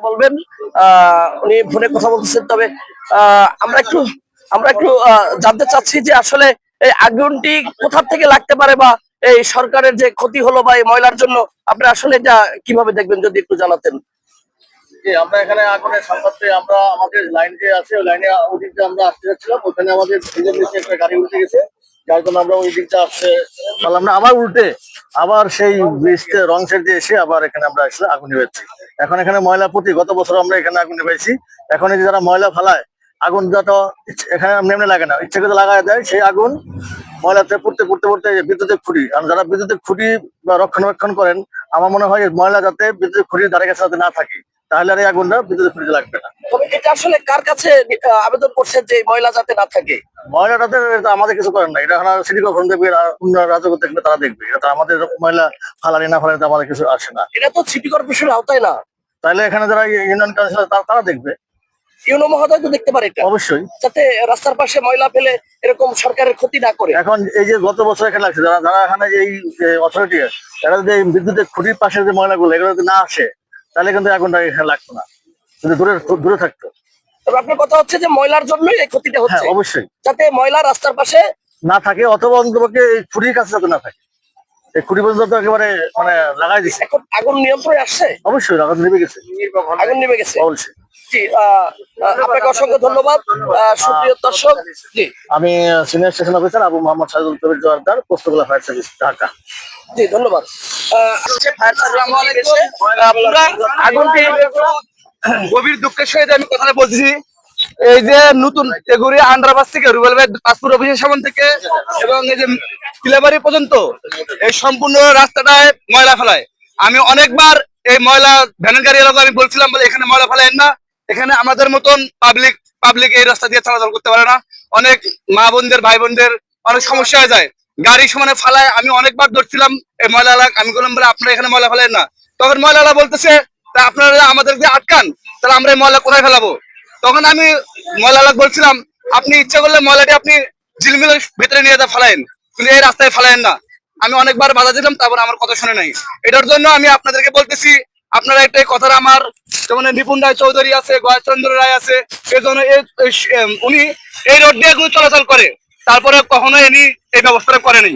বলবেন। উনি ফোনে কথা বলতেছেন, তবে আমরা একটু জানতে চাচ্ছি যে আসলে এই আগুনটি কোথা থেকে লাগতে পারে, বা এই সরকারের যে ক্ষতি হলো বা এই ময়লার জন্য আপনি আসলে এটা কিভাবে দেখবেন, যদি একটু জানাতেন। জি, আমরা এখানে আগুনের সংবাদ পেয়ে আমরা আমাদের লাইন যে আছে ওই লাইনে ওদিক দিয়ে আমরা আসতে যাচ্ছিলাম, ওখানে আমাদের ভিজের নিচে একটা গাড়ি উল্টে গেছে, যার জন্য আমরা ওই দিকটা আসতে পারলাম না। আবার উল্টে আবার সেই ব্রিজতে রং সাইড দিয়ে এসে আবার এখানে আমরা আসলে আগুন নিবেছি। এখন এখানে ময়লা গত বছর আমরা এখানে আগুন নিবেছি। এখন এই যে যারা ময়লা ফালায়, আগুন যত এখানে এমনি লাগে না, ইচ্ছে করে লাগাই দেয়, সেই আগুন ময়লাতে পড়তে পড়তে পড়তে বিদ্যুতের খুঁটি, আর যারা বিদ্যুতের খুঁটি বা রক্ষণাবেক্ষণ করেন, আমার মনে হয় ময়লা যাতে বিদ্যুতের খুঁটির ধারে কাছে যাতে না থাকে, তাহলে আর এই আগুনটা বিদ্যুতের খুঁটিতে লাগবে না। তবে এটা আসলে কার কাছে আবেদন করছেন যে এই ময়লা যাতে না থাকে? ময়লাটাতে এটা আমাদের কিছু করেন না, এটা এখন সিটি কর্পোরেশন দেখবে, অন্য রাজ্য দেখবে, তারা দেখবে। এটা আমাদের ময়লা ফালানি না ফালানি আমাদের কিছু আসে না। এটা তো সিটি কর্পোরেশনের আওতায় না। তাহলে এখানে যারা ইউনিয়ন কাউন্সিলর তারা দেখবে। ইউনো মহোদয় তো দেখতে পারে এটা, অবশ্যই, যাতে রাস্তার পাশে ময়লা ফেলে এরকম সরকারের ক্ষতি না করে। এখন এই যে গত বছর এখানে লাগছে, যারা যারা এখানে এই অথরিটি, এরা যদি বিদ্যুতের খুঁটির পাশে যে ময়লাগুলো এগুলো যদি না আসে, তাহলে কিন্তু আগুনটা এখানে লাগতো না, কিন্তু দূরে দূরে থাকতো। তবে আপনার কথা হচ্ছে যে ময়লার জন্যই এই ক্ষতিটা হচ্ছে। হ্যাঁ, অবশ্যই, যাতে ময়লা রাস্তার পাশে না থাকে, অথবা অন্তপক্ষে এই খুঁটির কাছে যাতে না থাকে। এই খুঁটি পর্যন্ত একেবারে মানে লাগাই দিচ্ছে। এখন আগুন নিয়ন্ত্রণে আসছে? অবশ্যই আগুন নিভে গেছে। আগুন নিভে গেছে, অবশ্যই। জি। আপনাকে অসংখ্য ধন্যবাদ, সুপ্রিয় দর্শক। জি, আমি senior station officer Abu Mohammad Saidul Kabir Joardar, Postogola fire service, Dhaka. জি, ধন্যবাদ। ফায়ার সার্ভিস পুরা আগুনটি গভীর দুঃখের সহিত আমি কথা বলতেছি। এই যে নতুন তেগুড়ি আন্ডারপাস থেকে রুবেল ভাই পাসপোর্ট অফিসের সামনে থেকে এবং এই যে কিলাবাড়ি পর্যন্ত এই সম্পূর্ণ রাস্তাটায় ময়লা ফেলায়। আমি অনেকবার এই ময়লা ভ্যানের গাড়ি এলাকা আমি বলছিলাম বলে এখানে ময়লা ফেলেন না, এখানে আমাদের মতন পাবলিক এই রাস্তা দিয়ে চলাচল করতে পারে না। অনেক মা বোনদের ভাই বোনদের অনেক সমস্যা হয়ে যায়, গাড়ি সমানে ফালায়। আমি অনেকবার ধরছিলাম এই ময়লা এলাকা, আমি বললাম বলে আপনারা এখানে ময়লা ফেলেন না। তখন ময়লা বলতেছে তা আপনারা আমাদেরকে আটকান, তাহলে আমরা এই ময়লা কোথায় ফেলাবো? তখন আমি ময়লা বলছিলাম আপনি ইচ্ছা করলে ময়লাটি আপনি ঝিলমিলের ভেতরে নিয়ে ফেলায়েন, কিন্তু এই রাস্তায় ফেলায়েন না। আমি অনেকবার বাধা দিলাম, তারপর আমার কথা শুনে নাই। এটার জন্য আমি আপনাদেরকে বলতেছি, আপনারা একটা কথাটা আমার যেমন নিপুণ রায় চৌধুরী আছে, গয়েশচন্দ্র রায় আছে, এই জন্য উনি এই রোড দিয়ে চলাচল করে, তারপরে কখনো ইনি এই ব্যবস্থাটা করেনি।